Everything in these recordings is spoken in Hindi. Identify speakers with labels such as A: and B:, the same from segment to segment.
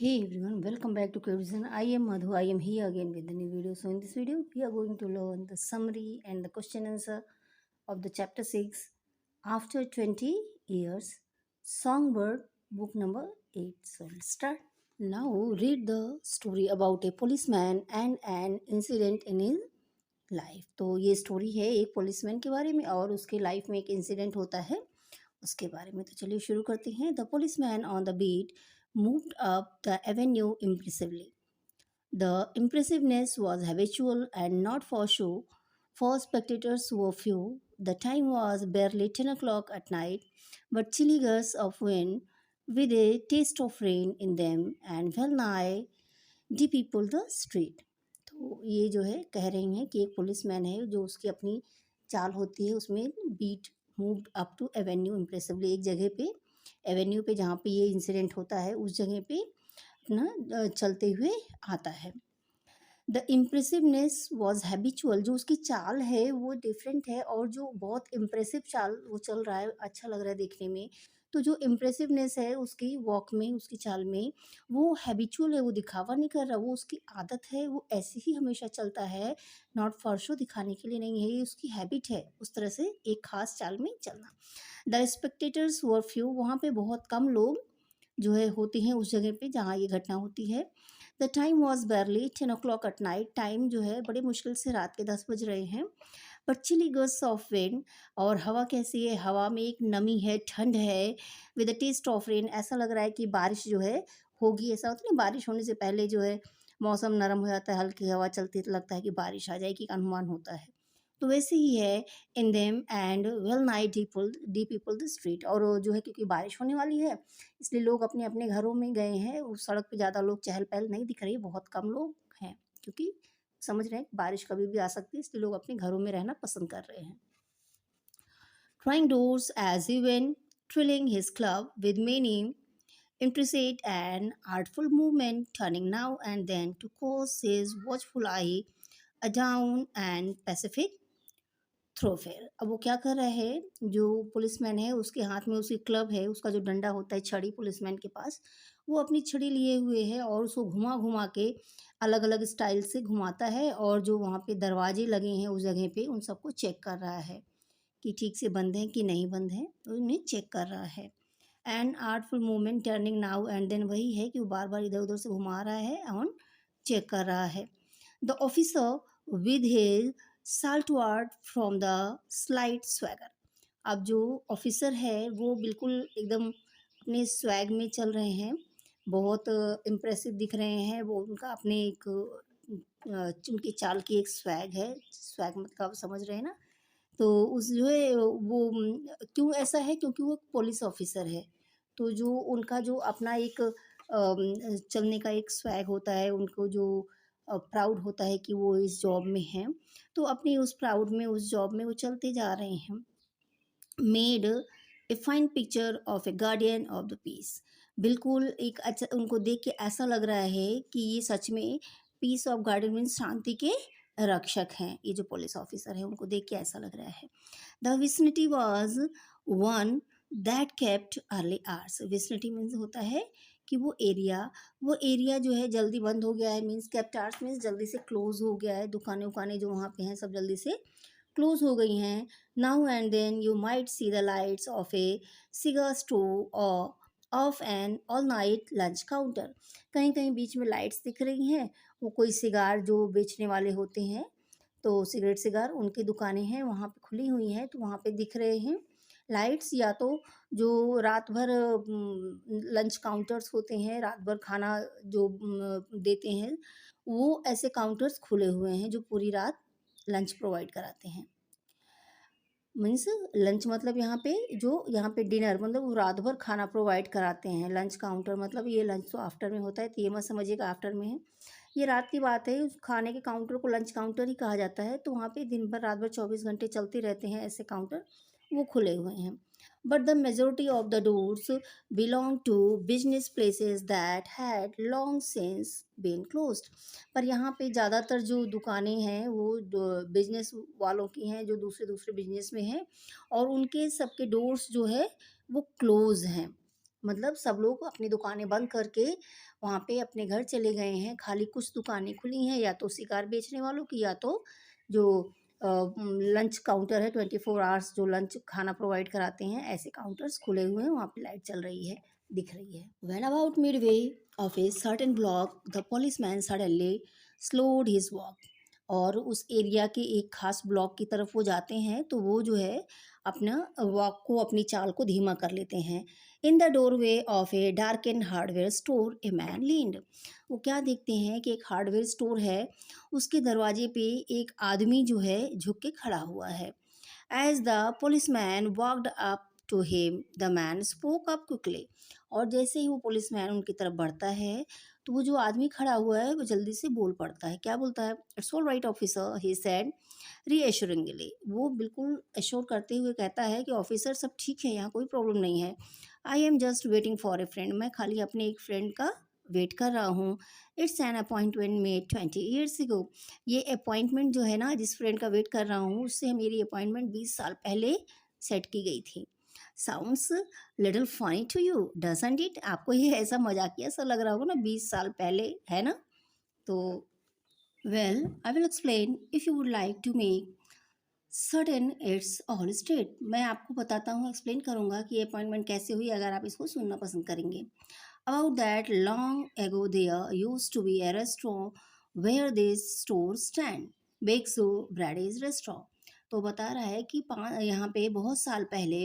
A: Hey everyone, welcome back to Curious. I am Madhu. I am here again with a new video. So in this video, we are going to learn the summary and the question answer of the chapter 6 after 20 years Songbird book number 8. So let's start. Now read the story about a policeman and an incident in his life. तो ये स्टोरी है एक पुलिसमैन के बारे में और उसके लाइफ में एक इंसिडेंट होता है उसके बारे में। तो चलिए शुरू करते हैं। The policeman on the beat moved up the avenue impressively. The impressiveness was habitual and not for show, for spectators were few. The time was barely 10 o'clock at night, but chilly gusts of wind, with a taste of rain in them, and well nigh depeopled the street. तो ये जो है कह रही हैं कि एक पुलिसमैन है जो उसकी अपनी चाल होती है उसमें beat moved up to avenue impressively, एक जगह पे एवेन्यू पे जहाँ पे ये इंसिडेंट होता है उस जगह पे अपना चलते हुए आता है। द इम्प्रेसिवनेस वॉज हैबिचुअल, जो उसकी चाल है वो डिफरेंट है और जो बहुत इम्प्रेसिव चाल वो चल रहा है, अच्छा लग रहा है देखने में। तो जो इम्प्रेसिवनेस है उसकी वॉक में, उसकी चाल में, वो हैबिचुअल है, वो दिखावा नहीं कर रहा, वो उसकी आदत है, वो ऐसे ही हमेशा चलता है, नॉट फॉर शो, दिखाने के लिए नहीं है, ये उसकी हैबिट है उस तरह से एक खास चाल में चलना। द स्पेक्टेटर्स वर फ्यू, वहाँ पे बहुत कम लोग जो है होते हैं उस जगह पे जहाँ ये घटना होती है। The time was बैरली 10 o'clock at night, time जो है बड़े मुश्किल से रात के 10 बज रहे हैं। But chilly gust of wind, और हवा कैसी है, हवा में एक नमी है, ठंड है। With a taste of rain, ऐसा लग रहा है कि बारिश जो है होगी। ऐसा होता है ना, बारिश होने से पहले जो है मौसम नरम हो जाता है, हल्की हवा चलती है तो लगता है कि बारिश आ जाएगी का अनुमान होता है। तो वैसे ही है in them and well night D people the street, और जो है क्योंकि बारिश होने वाली है इसलिए लोग अपने अपने घरों में गए हैं। उस सड़क पे ज़्यादा लोग चहल पहल नहीं दिख रही, बहुत कम लोग हैं क्योंकि समझ रहे हैं कि बारिश कभी भी आ सकती है, इसलिए लोग अपने घरों में रहना पसंद कर रहे हैं। Trying doors as he went, trilling his club with many intricate and artful movement, turning now and then to cause his watchful eye adown and Pacific थ्रोफेयर। अब वो क्या कर रहा है, जो पुलिसमैन है उसके हाथ में उसकी क्लब है, उसका जो डंडा होता है छड़ी पुलिसमैन के पास, वो अपनी छड़ी लिए हुए है और उसको घुमा घुमा के अलग अलग स्टाइल से घुमाता है और जो वहाँ पे दरवाजे लगे हैं उस जगह पे उन सबको चेक कर रहा है कि ठीक से बंद हैं कि नहीं बंद हैं, तो उन्हें चेक कर रहा है। And artful movement turning now and then, वही है कि वो बार बार इधर उधर से घुमा रहा है और चेक कर रहा है। The officer with his stalwart from the slight swagger, अब जो ऑफिसर है वो बिल्कुल एकदम अपने स्वैग में चल रहे हैं, बहुत इम्प्रेसिव दिख रहे हैं वो, उनका अपने एक उनकी चाल की एक स्वैग है, स्वैग मतलब आप समझ रहे हैं ना। तो उस जो है वो क्यों ऐसा है, क्योंकि वो पुलिस ऑफिसर है, तो जो उनका जो अपना एक चलने का एक स्वैग होता है, उनको जो प्राउड होता है कि वो इस जॉब में हैं, तो अपनी उस प्राउड में उस जॉब में वो चलते जा रहे हैं। Made a fine picture of a guardian of the peace, बिल्कुल एक अच्छा, उनको देख के ऐसा लग रहा है कि ये सच में पीस ऑफ गार्डियन मीन्स शांति के रक्षक हैं। ये जो पुलिस ऑफिसर है उनको देख के ऐसा लग रहा है। The vicinity was one that kept early hours, vicinity means होता है कि वो एरिया जो है जल्दी बंद हो गया है, मीन्स केप्ट आवर्स मीन्स जल्दी से क्लोज हो गया है, दुकानें उकानें जो वहाँ पे हैं सब जल्दी से क्लोज हो गई हैं। Now and then you might see the lights of a cigar stove or of an all night lunch counter, कहीं कहीं बीच में लाइट्स दिख रही हैं, वो कोई सिगार जो बेचने वाले होते हैं, तो सिगरेट सिगार उनकी दुकानें हैं वहाँ पे खुली हुई हैं, तो वहाँ पे दिख रहे हैं लाइट्स, या तो जो रात भर लंच काउंटर्स होते हैं, रात भर खाना जो देते हैं, वो ऐसे काउंटर्स खुले हुए हैं जो पूरी रात लंच प्रोवाइड कराते हैं। मीन्स लंच मतलब यहाँ पे डिनर मतलब वो रात भर खाना प्रोवाइड कराते हैं। लंच काउंटर मतलब ये लंच तो आफ्टर में होता है, तो ये मत समझिएगा आफ्टर में है, ये रात की बात है। उस खाने के काउंटर को लंच काउंटर ही कहा जाता है, तो वहाँ पे दिन भर रात भर 24 घंटे चलते रहते हैं ऐसे काउंटर, वो खुले हुए हैं। But the majority of the doors belong to business places that had long since been closed, पर यहाँ पे ज़्यादातर जो दुकानें हैं वो बिजनेस वालों की हैं, जो दूसरे दूसरे बिजनेस में हैं, और उनके सबके डोर्स जो है वो क्लोज हैं। मतलब सब लोग अपनी दुकानें बंद करके वहाँ पे अपने घर चले गए हैं। खाली कुछ दुकानें खुली हैं, या तो शिकार बेचने वालों की, या तो जो लंच काउंटर है, 24 आवर्स जो लंच खाना प्रोवाइड कराते हैं, ऐसे काउंटर्स खुले हुए हैं, वहाँ पे लाइट चल रही है, दिख रही है। When about midway of a certain block, the policeman suddenly slowed his walk. और उस एरिया के एक खास ब्लॉक की तरफ वो जाते हैं, तो वो जो है अपना वॉक को, अपनी चाल को धीमा कर लेते हैं। In the doorway of a dark and hardware store a man leaned. वो क्या देखते हैं कि एक हार्डवेयर स्टोर है, उसके दरवाजे पे एक आदमी जो है झुक के खड़ा हुआ है। As the policeman walked up to him the man spoke up quickly. और जैसे ही वो पुलिसमैन उनकी तरफ बढ़ता है, तो वो जो आदमी खड़ा हुआ है वो जल्दी से बोल पड़ता है। क्या बोलता है? It's all right officer, he said reassuringly. वो बिल्कुल एश्योर करते हुए कहता है कि ऑफिसर सब ठीक है, यहाँ कोई प्रॉब्लम नहीं है। I am just waiting for a friend. मैं खाली अपने एक फ्रेंड का वेट कर रहा हूँ। It's an appointment made 20 years ago. ये अपॉइंटमेंट जो है ना, जिस फ्रेंड का वेट कर रहा हूँ, उससे मेरी अपॉइंटमेंट 20 साल पहले सेट की गई थी। Sounds little funny to you doesn't it? आपको ये ऐसा मजाकिया सा लग रहा होगा ना, 20 साल पहले, है ना? तो well, I will explain if you would like to make certain it's all straight. मैं आपको बताता हूँ, एक्सप्लेन करूँगा कि ये अपॉइंटमेंट कैसे हुई, अगर आप इसको सुनना पसंद करेंगे। About that long ago there used to be a restaurant where this store stand, big Joe Brady's restaurant. तो बता रहा है कि यहाँ पे बहुत साल पहले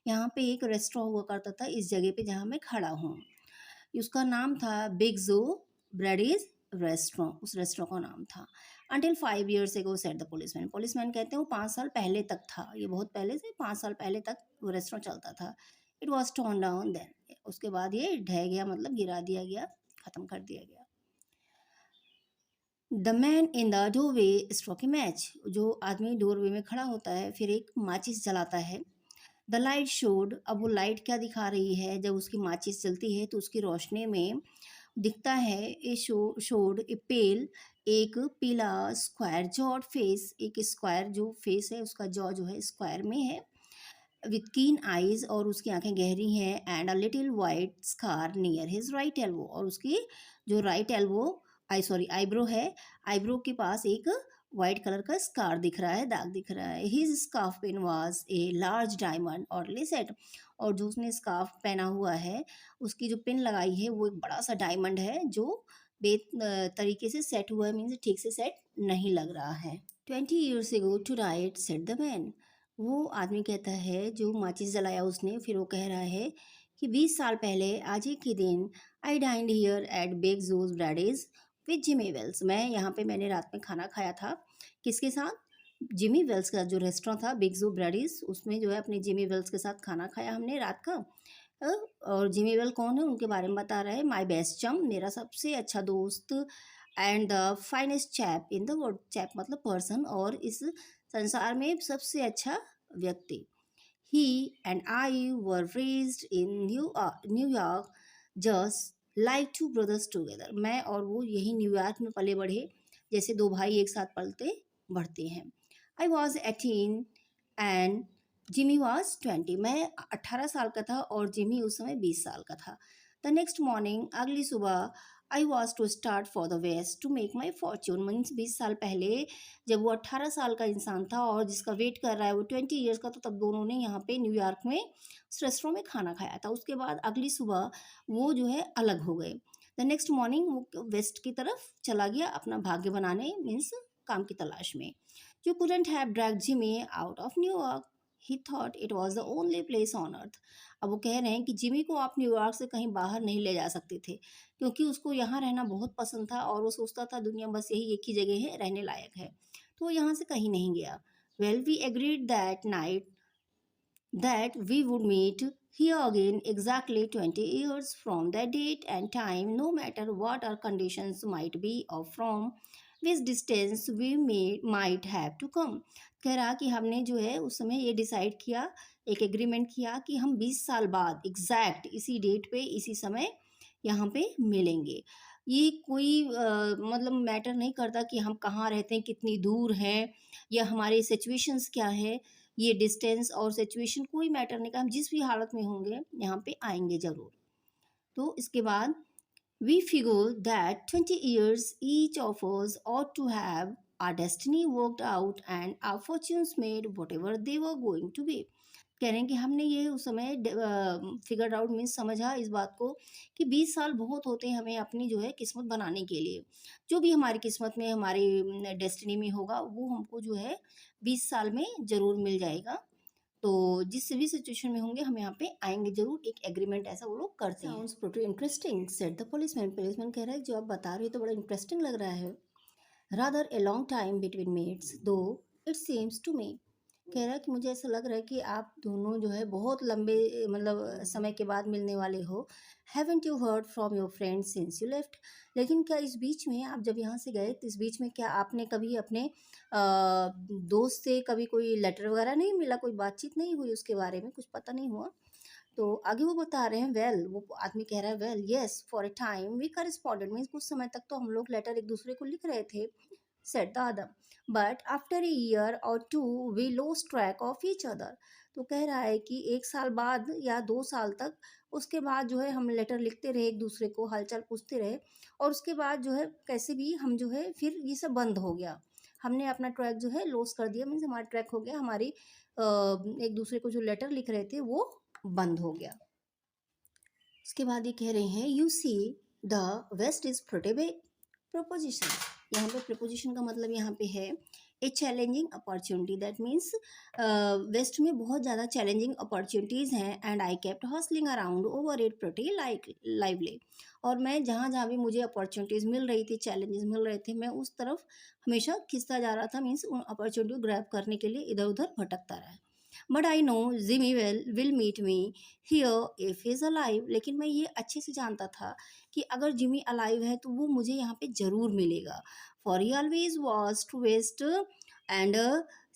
A: यहाँ पे एक रेस्टोरेंट हुआ करता था, इस जगह पे जहाँ मैं खड़ा हूँ। उसका नाम था बिग जो ब्रैडीज रेस्टोरेंट, उस रेस्टोरेंट का नाम था। Until 5 years ago said the policeman. Policeman कहते हैं वो 5 साल पहले तक था, ये बहुत पहले से 5 साल पहले तक वो रेस्टोरेंट चलता था। It was torn down then. उसके बाद ये ढह गया, मतलब गिरा दिया गया, ख़त्म कर दिया गया। The man in the doorway stroke A match. जो आदमी डोरवे में खड़ा होता है, फिर एक माचिस जलाता है। The light showed. अब वो लाइट क्या दिखा रही है? जब उसकी माचिस जलती है तो उसकी रोशनी में दिखता है ए शोड ए पेल, एक पीला स्क्वायर जॉड फेस। एक स्क्वायर जो फेस है, उसका जॉ जो है स्क्वायर में है, विथ कीन आईज, और उसकी आंखें गहरी हैं। And a little white scar near his right elbow. और उसकी जो राइट एल्बो, आईब्रो है, आईब्रो के पास एक वाइट कलर का स्कार दिख रहा है, दाग दिख रहा है। His scarf pin was a large diamond और सेट। और जो उसने स्कार्फ पहना हुआ है, उसकी जो पिन लगाई है वो एक बड़ा सा डायमंड है, जो बे तरीके से सेट हुआ है, मीन्स ठीक से सेट नहीं लग रहा है। 20 years ago tonight said the man. वो आदमी कहता है, जो माचिस जलाया उसने, फिर वो कह रहा है कि 20 साल पहले आज ही के दिन I dined here at big Joe Brady's with Jimmy Wells. मैंने रात में खाना खाया था, किसके साथ? जिमी वेल्स का जो रेस्टोरेंट था बिग जो ब्रैडीज, उसमें जो है अपने जिमी वेल्स के साथ खाना खाया हमने रात का। अ, और जिमी वेल कौन है, उनके बारे में बता रहा है। माई बेस्ट चम, मेरा सबसे अच्छा दोस्त। And the finest chap in the world. Chap मतलब पर्सन, और इस संसार में सबसे अच्छा व्यक्ति। He and I were raised in New York just like two brothers together. मैं और वो यही न्यूयॉर्क में पले बढ़े, जैसे दो भाई एक साथ पलते बढ़ते हैं। I was 18 and Jimmy was 20। मैं 18 साल का था और जिमी उस समय 20 साल का था। द नेक्स्ट मॉर्निंग, अगली सुबह, I was to start for the west to make my fortune. Means 20 साल पहले जब वो 18 साल का इंसान था और जिसका वेट कर रहा है वो 20 ईयर्स का, तो तब दोनों ने यहाँ पे न्यूयॉर्क में उस रेस्टोरेंट में खाना खाया था। उसके बाद अगली सुबह वो जो है अलग हो गए। द नेक्स्ट मॉर्निंग वो वेस्ट की तरफ चला गया अपना भाग्य बनाने, मीन्स काम की तलाश में। You couldn't have dragged Jimmy out of New York. He thought it was the only place on earth. अब वो कह रहे हैं कि जिमी को आप न्यूयॉर्क से कहीं बाहर नहीं ले जा सकते थे, क्योंकि उसको यहाँ रहना बहुत पसंद था और वो सोचता था दुनिया बस यही एक ही जगह है, रहने लायक है, तो वो यहाँ से कहीं नहीं गया। Well, we agreed that night that we would meet here again exactly 20 years from that date and time, no matter what our conditions might be or from which distance we might have to come. कह रहा कि हमने जो है उस समय ये डिसाइड किया, एक एग्रीमेंट किया कि हम 20 साल बाद एग्जैक्ट इसी डेट पे इसी समय यहाँ पे मिलेंगे। ये कोई मतलब मैटर नहीं करता कि हम कहाँ रहते हैं, कितनी दूर हैं, या हमारे सिचुएशंस क्या है। ये डिस्टेंस और सिचुएशन कोई मैटर नहीं, का हम जिस भी हालत में होंगे यहाँ पे आएंगे ज़रूर। तो इसके बाद we figure that 20 years each of us ought to have our destiny worked out and our fortunes made whatever they were going to be। कह रहे हैं कि हमने ये उस समय फिगर आउट मीन्स समझा इस बात को कि 20 साल बहुत होते हैं हमें अपनी जो है किस्मत बनाने के लिए। जो भी हमारी किस्मत में हमारी डेस्टिनी में होगा वो हमको जो है 20 साल में ज़रूर मिल जाएगा। तो जिस भी सिचुएशन में होंगे हम यहाँ पे आएंगे जरूर, एक एग्रीमेंट ऐसा वो लोग करते हैं। Sounds pretty interesting said the policeman. Policeman कह रहा है जो आप बता रहे हो तो बड़ा इंटरेस्टिंग लग रहा है। Rather a long time between mets though it seems to me. कह रहा है कि मुझे ऐसा लग रहा है कि आप दोनों जो है बहुत लंबे मतलब समय के बाद मिलने वाले हो। Haven't you heard from your friend since you left. लेकिन क्या इस बीच में आप जब यहाँ से गए तो इस बीच में क्या आपने कभी अपने दोस्त से कभी कोई लेटर वगैरह नहीं मिला, कोई बातचीत नहीं हुई उसके बारे में, कुछ पता नहीं हुआ? तो आगे वो बता रहे हैं वेल, वो आदमी कह रहा है well yes for a time we corresponded, means कुछ समय तक तो हम लोग लेटर एक दूसरे को लिख रहे थे। Said the other but after a year or two we lost track of each other. तो कह रहा है कि 1 साल बाद या 2 साल तक उसके बाद जो है हम लेटर लिखते रहे एक दूसरे को, हालचाल पूछते रहे, और उसके बाद जो है कैसे भी हम जो है फिर ये सब बंद हो गया। हमने अपना ट्रैक जो है लॉस कर दिया, मीन्स हमारा ट्रैक हो गया, हमारी एक दूसरे को जो लेटर लिख रहे थे वो बंद हो गया। उसके बाद ये कह रहे हैं you see the west is pretty big proposition. यहाँ पे प्रोपोजिशन का मतलब यहाँ पे है a challenging opportunity, that means west में बहुत ज़्यादा चैलेंजिंग अपॉर्चुनिटीज़ हैं and I kept hustling around over it pretty like lively. और मैं जहाँ जहाँ भी मुझे अपॉर्चुनिटीज़ मिल रही थी, चैलेंजेस मिल रहे थे, मैं उस तरफ हमेशा खिंचता जा रहा था, मीन्स उन अपॉर्चुनिटी को ग्रैब करने के लिए इधर उधर भटकता रहा। But I know Jimmy will meet me here if he is alive. लेकिन मैं ये अच्छे से जानता था कि अगर जिमी अलाइव है तो वो मुझे यहाँ पे ज़रूर मिलेगा। For he always was the best and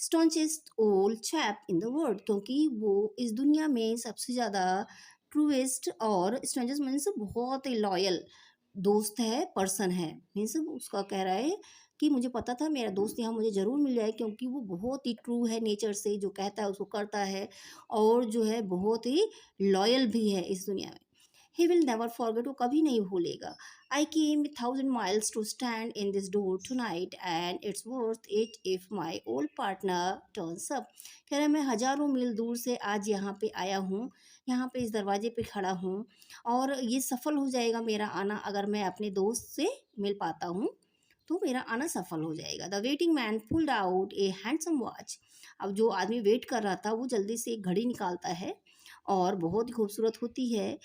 A: staunchest old chap in the world, क्योंकि वो इस दुनिया में सबसे ज़्यादा ट्रूएस्ट और स्ट्रेंजर्स मीन्स बहुत ही लॉयल दोस्त है, पर्सन है। मीन्स उसका कह रहा है कि मुझे पता था मेरा दोस्त यहाँ मुझे ज़रूर मिल जाए, क्योंकि वो बहुत ही ट्रू है नेचर से, जो कहता है उसको करता है, और जो है बहुत ही लॉयल भी है इस दुनिया में। ही विल नेवर फॉरगेट, वो कभी नहीं भूलेगा। I came 1,000 miles to stand in this door tonight and it's worth it if my old partner turns up. कह रहा है मैं हज़ारों मील दूर से आज यहाँ पे आया हूँ, यहाँ पे इस दरवाजे पे खड़ा हूँ, और ये सफल हो जाएगा मेरा आना अगर मैं अपने दोस्त से मिल पाता हूँ तो मेरा आना सफल हो जाएगा। The waiting man pulled out A handsome watch. अब जो आदमी वेट कर रहा था वो जल्दी से एक घड़ी निकालता है और बहुत ही खूबसूरत होती है।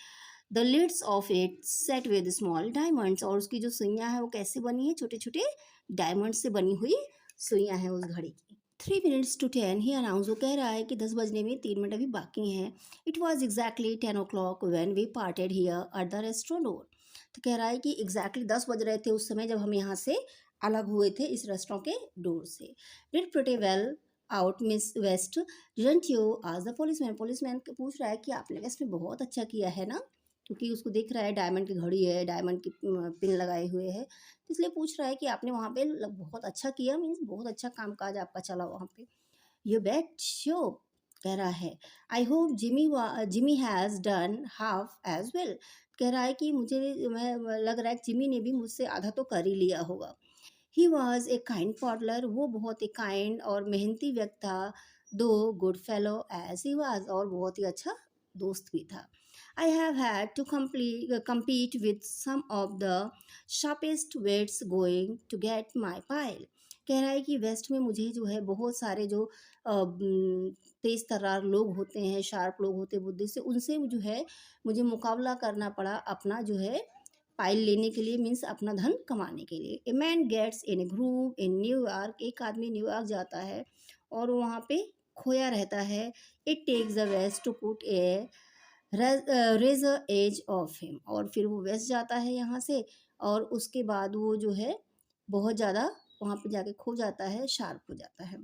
A: The lids of it set with small diamonds, और उसकी जो सुइयाँ हैं वो कैसे बनी है, छोटे छोटे डायमंड से बनी हुई सुइयाँ हैं उस घड़ी की। 3 minutes to 10 ही अनाउंस, वो कह रहा है कि 10 बजने में 3 मिनट अभी बाकी हैं। It was exactly 10 o'clock when we parted here at the restaurant door. तो कह रहा है कि एग्जैक्टली 10 बज रहे थे उस समय जब हम यहाँ से अलग हुए थे इस रेस्टोरेंट के डोर से। Did pretty well out miss west didn't you आज द पुलिसमैन। पुलिसमैन पूछ रहा है कि आपने वेस्ट में बहुत अच्छा किया है ना, क्योंकि उसको दिख रहा है डायमंड की घड़ी है, डायमंड की पिन लगाए हुए है, तो इसलिए पूछ रहा है कि आपने वहाँ पे बहुत अच्छा किया, मीन्स बहुत अच्छा काम काज आपका चला वहाँ पे। यू बेट श्योर, कह रहा है I hope Jimmy has done half as well. कह रहा है कि मुझे मैं लग रहा है कि जिमी ने भी मुझसे आधा तो कर ही लिया होगा। ही वॉज ए काइंड पॉडलर, वो बहुत ही काइंड और मेहनती व्यक्ति था। Though good fellow as he was, और बहुत ही अच्छा दोस्त भी था। I have had to compete with some of the sharpest wits going to get my pile। कह रहा है कि वेस्ट में मुझे जो है बहुत सारे जो तेज तर्रार लोग होते हैं, शार्प लोग होते हैं बुद्धि से, उनसे जो है मुझे मुकाबला करना पड़ा अपना जो है पाइल लेने के लिए, मीन्स अपना धन कमाने के लिए। A man gets in a groove in New York, एक आदमी न्यूयॉर्क जाता है और वहाँ पे खोया रहता है। It takes the west to put a razor edge of him, और फिर वो वेस्ट जाता है यहाँ से, और उसके बाद वो जो है बहुत ज़्यादा वहाँ पे जाके खो जाता है, शार्प हो जाता है।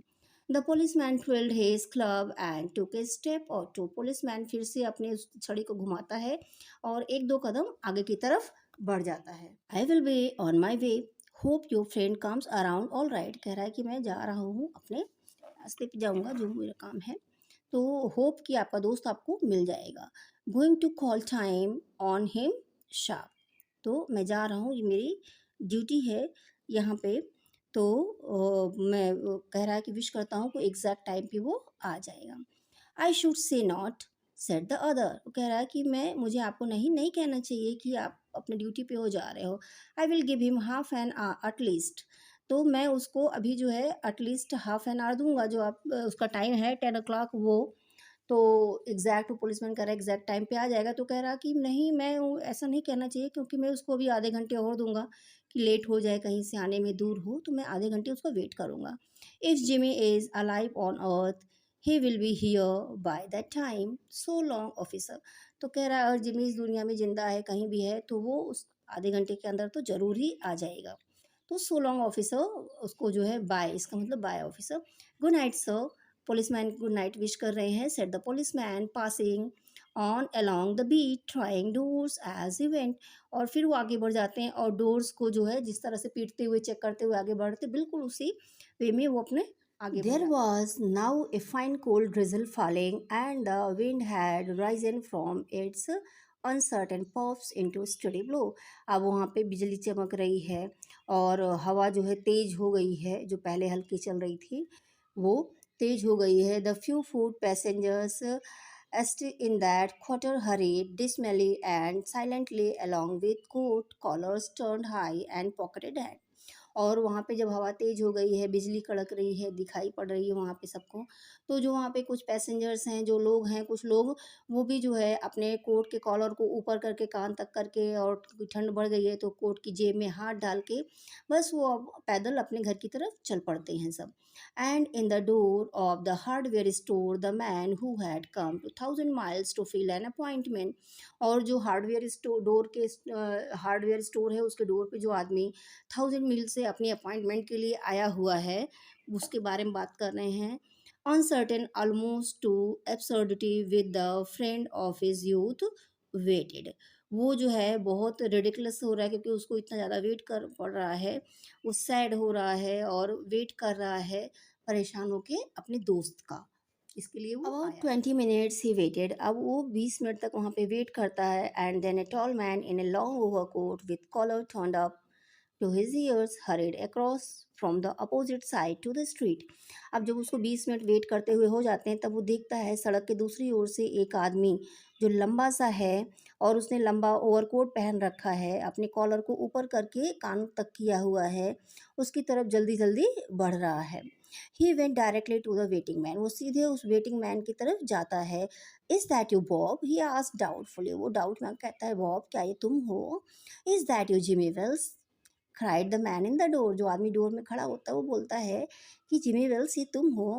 A: The policeman twirled his club and took a step or two. Policeman फिर से अपने उस छड़ी को घुमाता है और 1-2 कदम आगे की तरफ बढ़ जाता है। I will be on my way, hope your friend comes around all right. कह रहा है कि मैं जा रहा हूँ अपने स्लिप जाऊँगा जो मेरा काम है। तो होप कि आपका दोस्त आपको मिल जाएगा। Going to call time on him sharp. तो मैं जा रहा हूँ, ये मेरी ड्यूटी है यहाँ पे। तो मैं वो कह रहा है कि विश करता हूँ कि एग्जैक्ट टाइम पे वो आ जाएगा। I should say not set the other. वो कह रहा है कि मैं मुझे आपको नहीं कहना चाहिए कि आप अपने ड्यूटी पे हो जा रहे हो। I will give him half an at least. तो मैं उसको अभी जो है एटलीस्ट हाफ एन आवर दूंगा, जो आप उसका टाइम है 10 o'clock वो। तो एग्जैक्ट वो पुलिसमैन कह रहा है एग्जैक्ट टाइम पे आ जाएगा। तो कह रहा कि नहीं, मैं ऐसा नहीं कहना चाहिए क्योंकि मैं उसको अभी आधे घंटे और दूंगा कि लेट हो जाए, कहीं से आने में दूर हो, तो मैं आधे घंटे उसका वेट करूंगा। If Jimmy is alive on earth he will be here by that time, so long officer. तो कह रहा है अगर जिमी इस दुनिया में जिंदा है, कहीं भी है, तो वो उस आधे घंटे के अंदर तो ज़रूर ही आ जाएगा। तो सो लॉन्ग ऑफिसर, उसको जो है बाय, इसका मतलब bye officer. Good night sir. Policeman good night wish कर रहे हैं, said the policeman passing on along the beat trying doors as event. और फिर वो आगे बढ़ जाते हैं और डोर्स को जो है जिस तरह से पीटते हुए, चेक करते हुए आगे बढ़ते, बिल्कुल उसी वे में वो अपने आगे There was now a fine cold drizzle falling, and the wind had risen from its uncertain puffs into steady blow. अब वहाँ पे बिजली चमक रही है और हवा जो है तेज हो गई है, जो पहले हल्की चल रही थी वो तेज हो गई है। The few food passengers in that quarter hurried dismally and silently along with coat collars turned high and pocketed hat. और वहाँ पे जब हवा तेज़ हो गई है, बिजली कड़क रही है, दिखाई पड़ रही है वहाँ पे सबको, तो जो वहाँ पे कुछ पैसेंजर्स हैं, जो लोग हैं, कुछ लोग वो भी जो है अपने कोट के कॉलर को ऊपर करके, कान तक करके, और ठंड बढ़ गई है तो कोट की जेब में हाथ डाल के बस वो अब पैदल अपने घर की तरफ चल पड़ते हैं सब। And in the door of the hardware store the man who had come to 1000 miles to fill an appointment. और जो हार्डवेयर स्टोर डोर के हार्डवेयर स्टोर है, उसके डोर पे जो आदमी 1000 मील से अपनी अपॉइंटमेंट के लिए आया हुआ है, उसके बारे में बात कर रहे हैं। Uncertain almost to absurdity with the friend of his youth waited. वो जो है बहुत रिडिकुलस हो रहा है क्योंकि उसको इतना ज़्यादा वेट कर पड़ रहा है, वो सैड हो रहा है और वेट कर रहा है परेशान होके अपने दोस्त का। इसके लिए वो अबाउट 20 मिनट्स ही वेटेड। अब वो 20 मिनट तक वहाँ पे वेट करता है। And then a tall man in a long overcoat with collar turned up to his ears hurried across from the opposite side to the street. अब जब उसको 20 मिनट वेट करते हुए हो जाते हैं, तब वो देखता है सड़क के दूसरी ओर से एक आदमी जो लंबा सा है और उसने लंबा ओवरकोट पहन रखा है, अपने कॉलर को ऊपर करके कान तक किया हुआ है, उसकी तरफ जल्दी जल्दी बढ़ रहा है। He went directly to the waiting man. वो सीधे उस वेटिंग मैन की तरफ जाता है। Is that you Bob? He asked doubtfully. वो डाउट में कहता है, बॉब क्या ये तुम हो? Is that you Jimmy Wells? Cried the man in the door. जो आदमी डोर में खड़ा होता है वो बोलता है कि जिमी वेल्स ये तुम हो?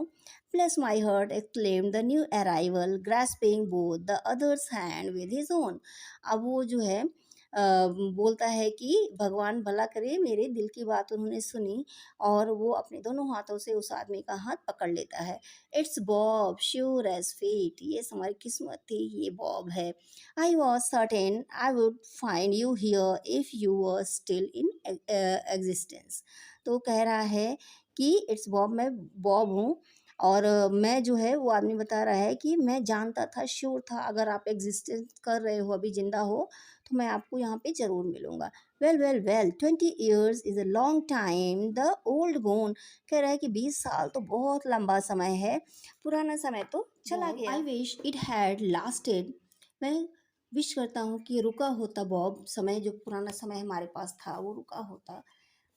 A: Plus my hurt exclaim the new arrival grasping both the others hand with his own. अब वो जो है बोलता है कि भगवान भला करे, मेरे दिल की बात उन्होंने सुनी, और वो अपने दोनों हाथों से उस आदमी का हाथ पकड़ लेता है। It's Bob, sure as fate. ये हमारी किस्मत थी, ये बॉब है। I was certain I would find you here if you were still in existence. तो कह रहा है कि इट्स बॉब, मैं बॉब हूँ, और मैं जो है, वो आदमी बता रहा है कि मैं जानता था, श्योर था, अगर आप एग्जिस्टेंस कर रहे हो, अभी जिंदा हो, तो मैं आपको यहाँ पे ज़रूर मिलूंगा। Well well well 20 years is a long time the old gone. कह रहा है कि 20 साल तो बहुत लंबा समय है, पुराना समय तो चला गया। I wish it had lasted. मैं विश करता हूँ कि रुका होता बॉब, समय जो पुराना समय हमारे पास था वो रुका होता,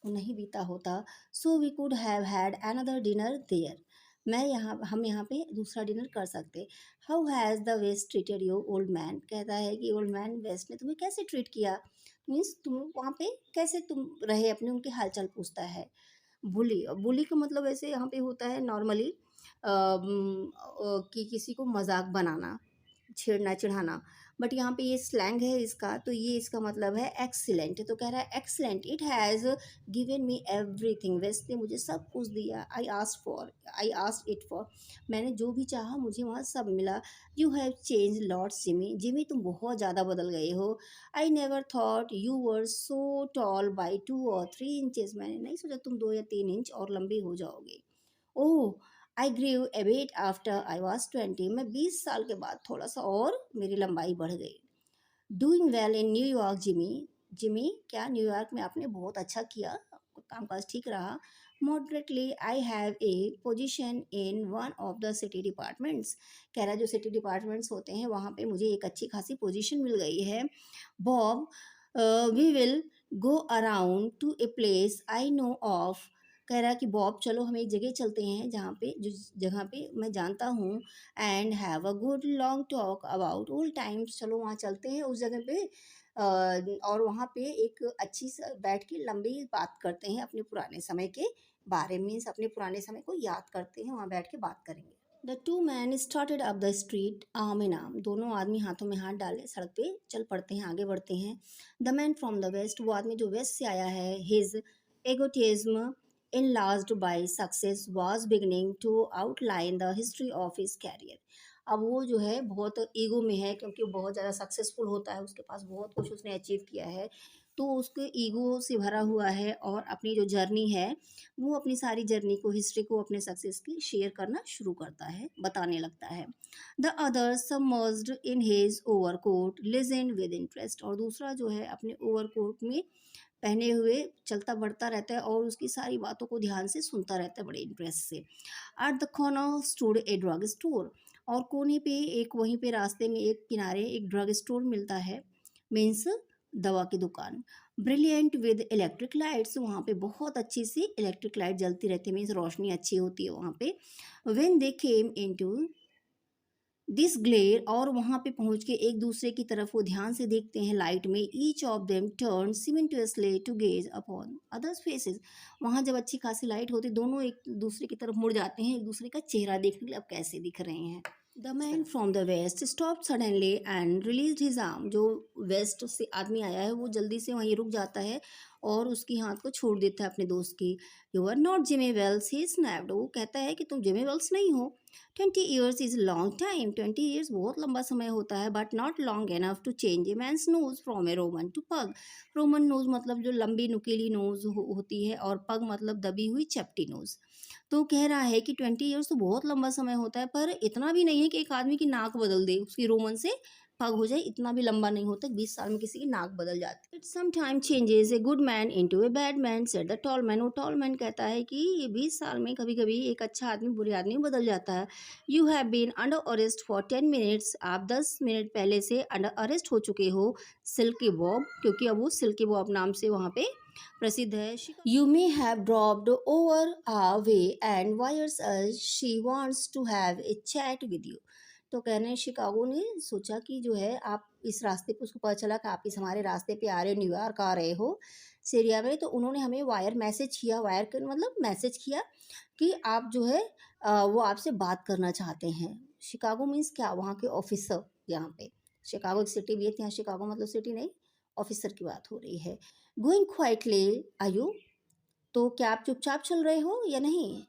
A: वो नहीं बीता होता। So we could have had another dinner there. हम यहाँ पे दूसरा डिनर कर सकते। How has the west treated you old man? कहता है कि ओल्ड मैन, वेस्ट ने तुम्हें कैसे ट्रीट किया? मीन्स तुम वहाँ पे कैसे तुम रहे, अपने उनके हालचाल पूछता है। बुली, बुली का मतलब ऐसे यहाँ पे होता है नॉर्मली कि किसी को मजाक बनाना, छेड़ना चिढ़ाना। बट यहाँ पे ये स्लैंग है इसका, तो ये इसका मतलब है एक्सीलेंट। तो कह रहा है excellent, it has given me everything. West ने मुझे सब कुछ दिया। I ask it for. मैंने जो भी चाहा मुझे वहाँ सब मिला। You have change lots Jimmy. Jimmy तुम बहुत ज़्यादा बदल गए हो। I never thought you were so tall by 2 or 3 inches। मैंने नहीं सोचा तुम 2 या 3 इंच और लंबे हो जाओगे। Oh, I grew a bit after I was 20। मैं 20 साल के बाद थोड़ा सा और मेरी लंबाई बढ़ गई। Doing well in New York Jimmy. Jimmy क्या न्यूयॉर्क में आपने बहुत अच्छा किया, कामकाज ठीक रहा। Moderately I have a position in one of the city departments. कह रहा है जो सिटी डिपार्टमेंट्स होते हैं वहाँ पे मुझे एक अच्छी खासी पोजीशन मिल गई है। Bob we will go around to a place I know of. कह रहा है कि बॉब चलो हम एक जगह चलते हैं जहाँ पे जिस जगह पे मैं जानता हूँ, and have a good long talk about old times. चलो वहाँ चलते हैं उस जगह पे और वहाँ पे एक अच्छी सा बैठ के लंबी बात करते हैं अपने पुराने समय के बारे में, मीन्स अपने पुराने समय को याद करते हैं, वहाँ बैठ के बात करेंगे। The two man started up the street arm in arm. दोनों आदमी हाथों में हाथ डाले सड़क पे चल पड़ते हैं, आगे बढ़ते हैं। The man from the west, वो आदमी जो वेस्ट से आया है, his egotism enlarged by success was beginning to outline the history of his career। अब वो जो है बहुत ईगो में है क्योंकि वो बहुत ज़्यादा सक्सेसफुल होता है, उसके पास बहुत कुछ उसने अचीव किया है, तो उसके ईगो से भरा हुआ है और अपनी जो जर्नी है वो अपनी सारी जर्नी को, हिस्ट्री को, अपने सक्सेस की शेयर करना शुरू करता है, बताने लगता है। The other submerged in his overcoat listened with interest. और दूसरा जो है अपने ओवरकोट में पहने हुए चलता बढ़ता रहता है और उसकी सारी बातों को ध्यान से सुनता रहता है बड़े इंटरेस्ट से। At the corner stood a drug store. और कोने पे एक, वहीं पे रास्ते में एक किनारे एक ड्रग स्टोर मिलता है, मीन्स दवा की दुकान। ब्रिलियंट विद इलेक्ट्रिक लाइट्स, वहाँ पे बहुत अच्छी सी इलेक्ट्रिक लाइट जलती रहती है, मीन्स रोशनी अच्छी होती है वहाँ पे। When they came into this glare, और वहाँ पे पहुँच के एक दूसरे की तरफ वो ध्यान से देखते हैं लाइट में। Each of them turn simultaneously to gaze upon other's faces. वहाँ जब अच्छी खासी लाइट होती दोनों एक दूसरे की तरफ मुड़ जाते हैं, एक दूसरे का चेहरा देखने के लिए अब कैसे दिख रहे हैं। The man from the west stop suddenly and release his arm. जो वेस्ट से आदमी आया है वो जल्दी से वहीं रुक जाता है और उसकी हाथ को छोड़ देता है अपने दोस्त की। You are not Jimmy Wells, he snapped. वो कहता है कि तुम जिमी वेल्स नहीं हो। 20 years is long time. 20 years बहुत लंबा समय होता है, but not long enough to change a man's nose from a Roman to pug. Roman नोज मतलब जो लंबी नुकीली नोज होती है, और पग मतलब दबी हुई चपटी नोज। तो कह रहा है कि 20 ईयर्स तो बहुत लंबा समय होता है, पर इतना भी नहीं है कि एक आदमी की नाक बदल दे, उसकी रोमन से पग हो जाए, इतना भी लंबा नहीं होता। 20 साल में किसी की नाक बदल जाती है। It some time changes a good man into a bad man, said the tall man. वो टॉल मैन कहता है कि ये 20 साल में कभी कभी एक अच्छा आदमी बुरे आदमी बदल जाता है। You have been under arrest for 10 minutes. आप 10 मिनट पहले से अंडर अरेस्ट हो चुके हो, सिल्की बॉब, क्योंकि अब वो सिल्की बॉब नाम से वहाँ पे प्रसिद्ध है। You may have dropped over our way and wires us she wants to have a chat with you. तो कह रहे हैं शिकागो ने सोचा कि जो है आप इस रास्ते पे, उसको पता चला कि आप इस हमारे रास्ते पे आ रहे हो, न्यूयॉर्क आ रहे हो सीरिया में, तो उन्होंने हमें वायर मैसेज किया। वायर का मतलब मैसेज किया कि आप जो है वो आपसे बात करना चाहते हैं। शिकागो मीन्स क्या, वहाँ के ऑफिसर। यहाँ पे शिकागो एक सिटी भी है, यहाँ शिकागो मतलब सिटी नहीं, ऑफिसर की बात हो रही है। Going quietly are you. तो क्या आप चुपचाप चल रहे हो या नहीं।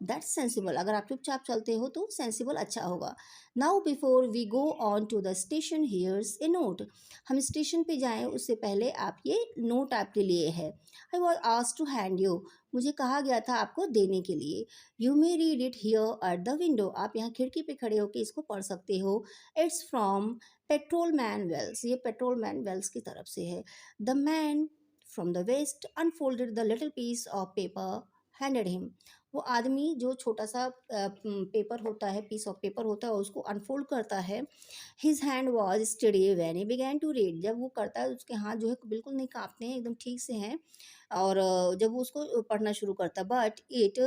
A: That's sensible. अगर आप चुपचाप चलते हो तो सेंसिबल अच्छा होगा। Now before we go on to the station here's a note. हम स्टेशन पे जाएं उससे पहले आप ये नोट आपके लिए है। I was asked to hand you. मुझे कहा गया था आपको देने के लिए। You may read it here at the window. आप यहाँ खिड़की पे खड़े होकर इसको पढ़ सकते हो। It's from patrolman Wells. ये पेट्रोल मैन वेल्स की तरफ से है। The man from the west unfolded the little piece of paper handed him. वो आदमी जो छोटा सा पेपर होता है, पीस ऑफ पेपर होता है, उसको अनफोल्ड करता है। His hand was steady when he began to read. जब वो करता है उसके हाथ जो है बिल्कुल नहीं कांपते हैं, एकदम ठीक से हैं। और जब वो उसको पढ़ना शुरू करता है, but it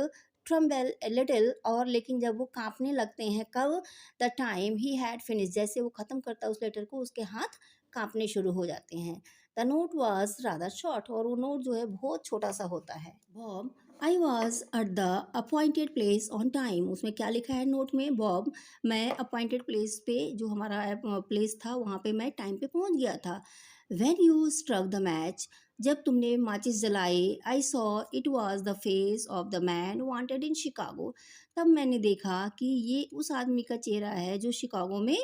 A: tremble a little. और लेकिन जब वो कांपने लगते हैं, कब, the time he had finish. जैसे वो ख़त्म करता है उस लेटर को, उसके हाथ कांपने शुरू हो जाते हैं। The note was rather short. और वो नोट जो है बहुत छोटा सा होता है। Bob I was at the appointed place on time. उसमें क्या लिखा है नोट में, बॉब मैं अपॉइंटेड प्लेस पे, जो हमारा प्लेस था वहाँ पे मैं टाइम पे पहुँच गया था। When you struck the match, जब तुमने माचिस जलाई, I saw it was the face of the man wanted in Chicago. तब मैंने देखा कि ये उस आदमी का चेहरा है जो शिकागो में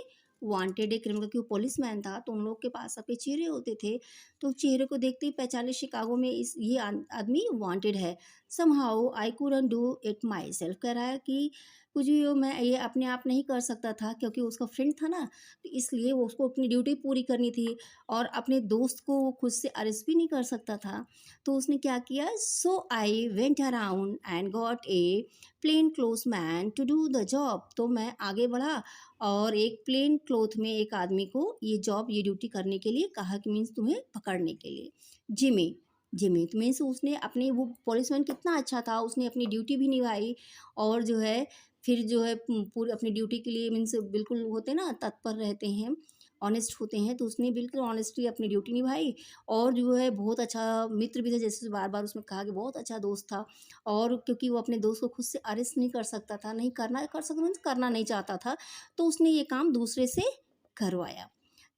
A: वांटेड है क्रिमिनल, क्योंकि वो पुलिसमैन था तो उन लोग के पास सबके चेहरे होते थे, तो चेहरे को देखते ही पहचाने शिकागो में इस ये आदमी वांटेड है। Somehow I couldn't do it my self, कह रहा है कि कुछ भी हो मैं ये अपने आप नहीं कर सकता था, क्योंकि उसका फ्रेंड था ना, तो इसलिए वो उसको अपनी ड्यूटी पूरी करनी थी और अपने दोस्त को वो खुद से अरेस्ट भी नहीं कर सकता था। तो उसने क्या किया, so I went around and got a plain cloth man to do the job, तो मैं आगे बढ़ा और एक प्लेन क्लोथ में एक आदमी को ये जॉब ये ड्यूटी करने के लिए कहा, कि मीन्स तुम्हें पकड़ने के लिए। जिमी जिमी तो मीन्स उसने अपने, वो पुलिसमैन कितना अच्छा था, उसने अपनी ड्यूटी भी निभाई और जो है फिर जो है पूरी अपनी ड्यूटी के लिए मीन्स बिल्कुल होते ना तत्पर रहते हैं, ऑनेस्ट होते हैं, तो उसने बिल्कुल ऑनेस्टली अपनी ड्यूटी निभाई और जो है बहुत अच्छा मित्र भी था, जैसे बार बार उसमें कहा कि बहुत अच्छा दोस्त था। और क्योंकि वो अपने दोस्त को खुद से अरेस्ट नहीं कर सकता था, नहीं करना कर सकता मीन्स करना नहीं चाहता था, तो उसने ये काम दूसरे से करवाया।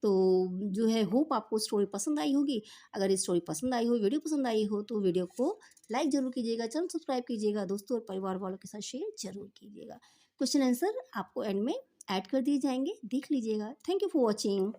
A: तो जो है होप आपको स्टोरी पसंद आई होगी। अगर ये स्टोरी पसंद आई हो, वीडियो पसंद आई हो, तो वीडियो को लाइक ज़रूर कीजिएगा, चैनल सब्सक्राइब कीजिएगा, दोस्तों और परिवार वालों के साथ शेयर ज़रूर कीजिएगा। क्वेश्चन आंसर आपको एंड में ऐड कर दिए जाएंगे, देख लीजिएगा। Thank you for watching.